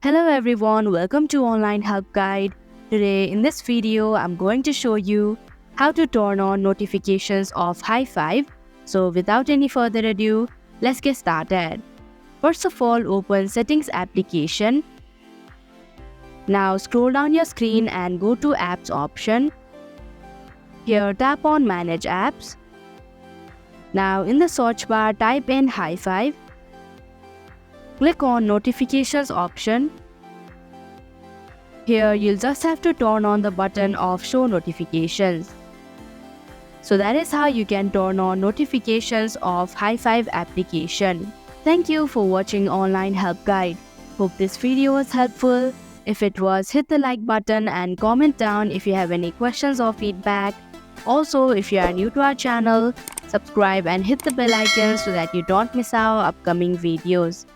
Hello everyone, welcome to Online Help Guide. Today in this video, I'm going to show you how to turn on notifications of hi5. So without any further ado, let's get started. First of all, open Settings application. Now scroll down your screen and go to Apps option. Here tap on Manage Apps. Now in the search bar, type in hi5. Click on Notifications option. Here you'll just have to turn on the button of Show Notifications. So that is how you can turn on notifications of hi5 application. Thank you for watching Online Help Guide. Hope this video was helpful. If it was, hit the like button and comment down if you have any questions or feedback. Also, if you are new to our channel, subscribe and hit the bell icon so that you don't miss our upcoming videos.